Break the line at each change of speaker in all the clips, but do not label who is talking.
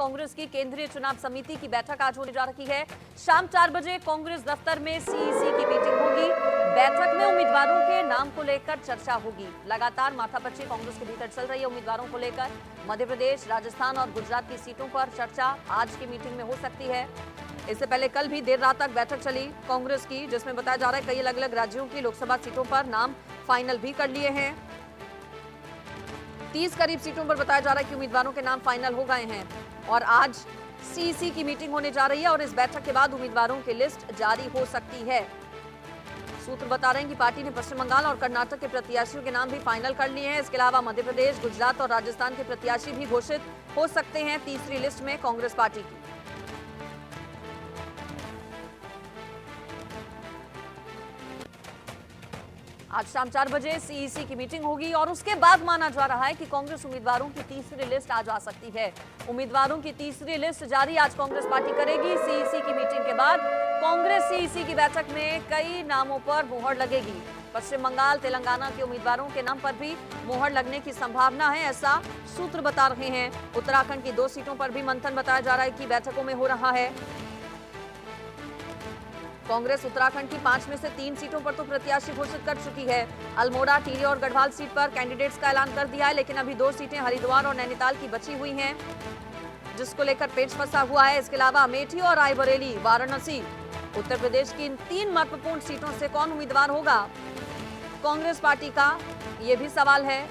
कांग्रेस की केंद्रीय चुनाव समिति की बैठक आज होने जा रही है। शाम 4 बजे कांग्रेस दफ्तर में सीईसी की मीटिंग होगी। बैठक में उम्मीदवारों के नाम को लेकर चर्चा होगी। लगातार माथापच्ची कांग्रेस के भीतर चल रही है उम्मीदवारों को लेकर। मध्य प्रदेश, राजस्थान और गुजरात की सीटों पर चर्चा आज की मीटिंग में हो सकती है। इससे पहले कल भी देर रात तक बैठक चली कांग्रेस की, जिसमें बताया जा रहा है कई अलग अलग राज्यों की लोकसभा सीटों पर नाम फाइनल भी कर लिए हैं। 30 करीब सीटों पर बताया जा रहा है कि उम्मीदवारों के नाम फाइनल हो गए हैं और आज सीईसी की मीटिंग होने जा रही है और इस बैठक के बाद उम्मीदवारों की लिस्ट जारी हो सकती है। सूत्र बता रहे हैं कि पार्टी ने पश्चिम बंगाल और कर्नाटक के प्रत्याशियों के नाम भी फाइनल कर लिए हैं। इसके अलावा मध्य प्रदेश, गुजरात और राजस्थान के प्रत्याशी भी घोषित हो सकते हैं तीसरी लिस्ट में कांग्रेस पार्टी की। आज शाम 4 बजे सीईसी की मीटिंग होगी और उसके बाद माना जा रहा है कि कांग्रेस उम्मीदवारों की तीसरी लिस्ट आज आ सकती है। उम्मीदवारों की तीसरी लिस्ट जारी आज कांग्रेस पार्टी करेगी। सीईसी की मीटिंग के बाद कांग्रेस सीईसी की बैठक में कई नामों पर मुहर लगेगी। पश्चिम बंगाल, तेलंगाना के उम्मीदवारों के नाम पर भी मुहर लगने की संभावना है, ऐसा सूत्र बता रहे हैं। उत्तराखंड की 2 सीटों पर भी मंथन बताया जा रहा है कि बैठकों में हो रहा है। कांग्रेस उत्तराखंड की 5 में से 3 सीटों पर तो प्रत्याशी घोषित कर चुकी है। अल्मोड़ा, टिहरी और गढ़वाल सीट पर कैंडिडेट्स का ऐलान कर दिया है, लेकिन अभी 2 सीटें हरिद्वार और नैनीताल की बची हुई हैं, जिसको लेकर पेच फंसा हुआ है। इसके अलावा अमेठी और रायबरेली, वाराणसी, उत्तर प्रदेश की इन 3 महत्वपूर्ण सीटों से कौन उम्मीदवार होगा कांग्रेस पार्टी का, ये भी सवाल है।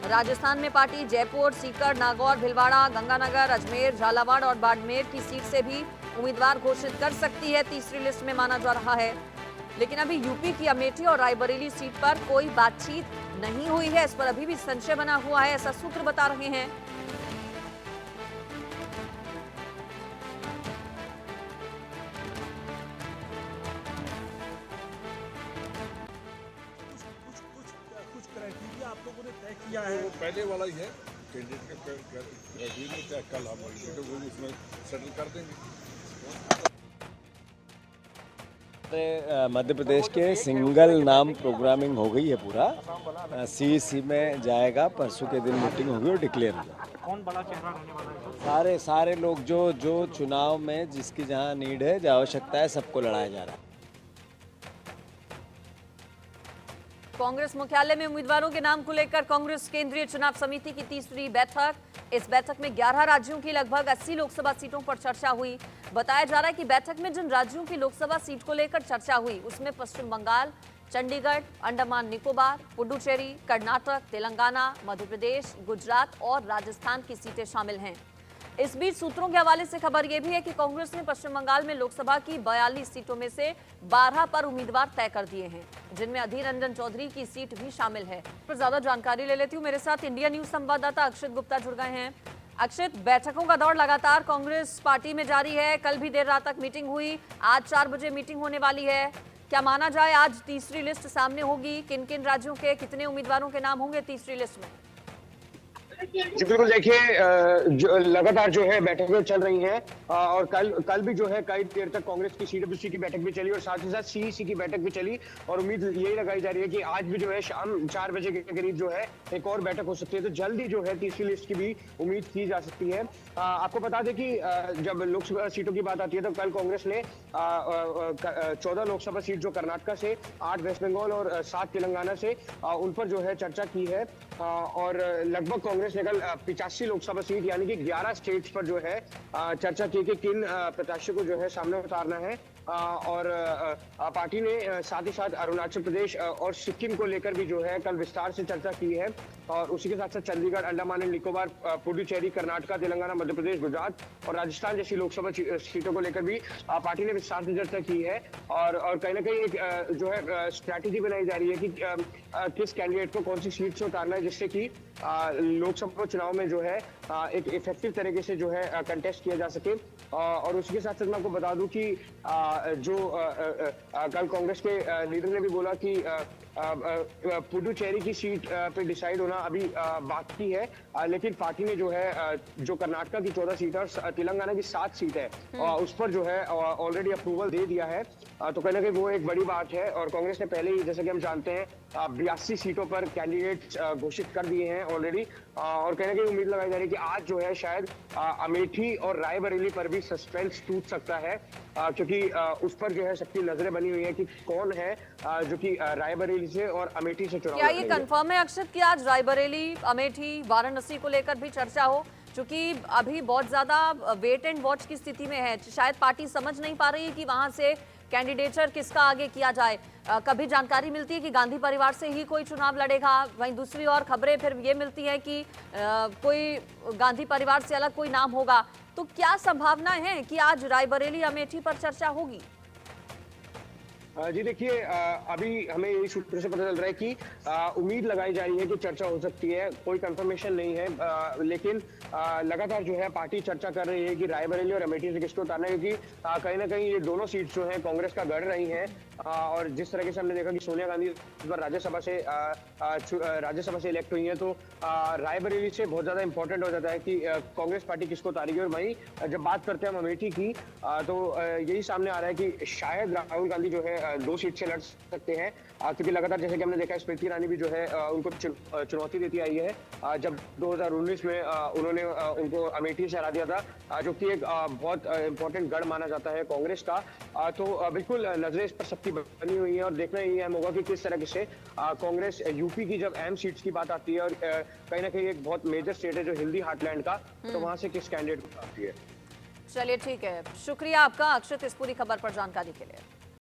राजस्थान में पार्टी जयपुर, सीकर, नागौर, भिलवाड़ा, गंगानगर, अजमेर, झालावाड़ और बाड़मेर की सीट से भी उम्मीदवार घोषित कर सकती है, तीसरी लिस्ट में माना जा रहा है। लेकिन अभी यूपी की अमेठी और रायबरेली सीट पर कोई बातचीत नहीं हुई है, इस पर अभी भी संशय बना हुआ है, ऐसा सूत्र बता रहे हैं।
कुछ क्राइटेरिया आप लोगों ने तय किया है?
वो पहले वाला ही है, कैंडिडेट का क्राइटेरिया क्या कल हम वो उसमें सेटल कर देंगे।
मध्य प्रदेश के सिंगल नाम प्रोग्रामिंग हो गई है पूरा। सीईसी में जाएगा, परसों के दिन मीटिंग होगी और डिक्लेयर होगा।
कौन बड़ा चेहरा रहने वाला है?
सारे लोग जो चुनाव में जिसकी जहां नीड है, जहां आवश्यकता है, सबको लड़ाया जा रहा है।
कांग्रेस मुख्यालय में उम्मीदवारों के नाम को लेकर कांग्रेस केंद्रीय चुनाव समिति की तीसरी बैठक। इस बैठक में 11 राज्यों की लगभग 80 लोकसभा सीटों पर चर्चा हुई। बताया जा रहा है कि बैठक में जिन राज्यों की लोकसभा सीट को लेकर चर्चा हुई उसमें पश्चिम बंगाल, चंडीगढ़, अंडमान निकोबार, पुडुचेरी, कर्नाटक, तेलंगाना, मध्य प्रदेश, गुजरात और राजस्थान की सीटें शामिल हैं। इस बीच सूत्रों के हवाले से खबर यह भी है कि कांग्रेस ने पश्चिम बंगाल में लोकसभा की 42 सीटों में से 12 पर उम्मीदवार तय कर दिए हैं, जिनमें अधीर रंजन चौधरी की सीट भी शामिल है। पर ज्यादा जानकारी ले लेती हूँ, मेरे साथ इंडिया न्यूज संवाददाता अक्षित गुप्ता जुड़ गए हैं। अक्षित, बैठकों का दौर लगातार कांग्रेस पार्टी में जारी है। कल भी देर रात तक मीटिंग हुई, आज 4 बजे मीटिंग होने वाली है। क्या माना जाए आज तीसरी लिस्ट सामने होगी? किन किन राज्यों के कितने उम्मीदवारों के नाम होंगे तीसरी लिस्ट में?
जी बिल्कुल, देखिए लगातार जो है बैठकें चल रही हैं और कल भी जो है कई देर तक कांग्रेस की सीडब्ल्यूसी की बैठक भी चली और साथ ही साथ सीईसी की बैठक भी चली और उम्मीद यही लगाई जा रही है कि आज भी जो है शाम 4 बजे के करीब जो है एक और बैठक हो सकती है, तो जल्दी जो है तीसरी लिस्ट की भी उम्मीद की जा सकती है। आपको बता दें कि जब लोकसभा सीटों की बात आती है तो कल कांग्रेस ने 14 लोकसभा सीट जो कर्नाटक से, 8 वेस्ट बंगाल और 7 तेलंगाना से, उन पर जो है चर्चा की है और लगभग कांग्रेस ने कल 85 लोकसभा सीट यानी कि 11 स्टेट्स पर जो है चर्चा की कि किन प्रत्याशियों को जो है सामने उतारना है और पार्टी ने साथ ही साथ अरुणाचल प्रदेश और सिक्किम को लेकर भी जो है कल विस्तार से चर्चा की है और उसी के साथ साथ चंडीगढ़, अंडमान एंड निकोबार, पुडुचेरी, कर्नाटक, तेलंगाना, मध्य प्रदेश, गुजरात और राजस्थान जैसी लोकसभा सीटों को लेकर भी पार्टी ने विस्तार से चर्चा की है और कहीं ना कहीं एक जो है स्ट्रैटेजी बनाई जा रही है कि किस कैंडिडेट को कौन सी सीट से उतारना है, जिससे कि लोकसभा चुनाव में जो है एक इफेक्टिव तरीके से जो है कंटेस्ट किया जा सके। और उसी के साथ साथ मैं आपको बता दूं कि जो कल कांग्रेस के लीडर ने भी बोला कि पुडुचेरी की सीट पे डिसाइड होना अभी बाकी है, लेकिन पार्टी ने जो है जो कर्नाटक की 14 सीट है और तेलंगाना की 7 सीट है उस पर जो है ऑलरेडी अप्रूवल दे दिया है, तो कहीं ना कहीं वो एक बड़ी बात है। और कांग्रेस ने पहले ही, जैसे कि हम जानते हैं, 82 सीटों पर कैंडिडेट घोषित कर दिए हैं ऑलरेडी और कहीं ना कहीं उम्मीद लगाई जा रही है कि आज जो है शायद अमेठी और रायबरेली पर भी सस्पेंस टूट सकता है, क्योंकि उस पर जो है सबकी नजरें बनी हुई है कि कौन है जो कि रायबरेली से और अमेठी से चुनाव
क्या ये
लड़ेंगे।
कंफर्म है अक्षत कि आज रायबरेली, अमेठी, वाराणसी को लेकर भी चर्चा हो? क्योंकि अभी बहुत ज्यादा वेट एंड वॉच की स्थिति में है, शायद पार्टी समझ नहीं पा रही है कि वहां से कैंडिडेचर किसका आगे किया जाए। कभी जानकारी मिलती है कि गांधी परिवार से ही कोई चुनाव लड़ेगा, वहीं दूसरी ओर खबरें फिर ये मिलती है कि कोई गांधी परिवार से अलग कोई नाम होगा। तो क्या संभावना है कि आज रायबरेली, अमेठी पर चर्चा होगी?
जी देखिए, अभी हमें यही सूत्रों से पता चल रहा है कि उम्मीद लगाई जा रही है कि चर्चा हो सकती है, कोई कंफर्मेशन नहीं है, लेकिन लगातार जो है पार्टी चर्चा कर रही है कि रायबरेली और अमेठी से किसको उतारना है, क्योंकि कहीं ना कहीं ये दोनों सीट जो है कांग्रेस का गढ़ रही हैं। और जिस तरीके से हमने देखा कि सोनिया गांधी इस बार राज्यसभा से इलेक्ट हुई है, तो रायबरेली से बहुत ज्यादा इंपॉर्टेंट हो जाता है कि कांग्रेस पार्टी किसको उतारेगी। और वहीं जब बात करते हैं हम अमेठी की, तो यही सामने आ रहा है कि शायद राहुल गांधी जो है 2 सीट से लड़ सकते हैं, क्योंकि लगातार जैसे कि हमने देखा स्मृति ईरानी भी जो है उनको चुनौती देती आई है। जब 2019 में उन्होंने उनको अमेठी से हरा दिया था, जो कि एक बहुत इंपॉर्टेंट गढ़ माना जाता है कांग्रेस का। तो बिल्कुल नजरें इस पर सबकी बनी हुई है और देखना ही अहम होगा कि किस तरह से कांग्रेस यूपी की जब अहम सीट्स की बात आती है और कहीं ना कहीं एक बहुत मेजर स्टेट है जो हिंदी हार्टलैंड का, तो वहां से किस कैंडिडेट को आती है।
चलिए ठीक है, शुक्रिया आपका अक्षत इस पूरी खबर पर जानकारी के लिए।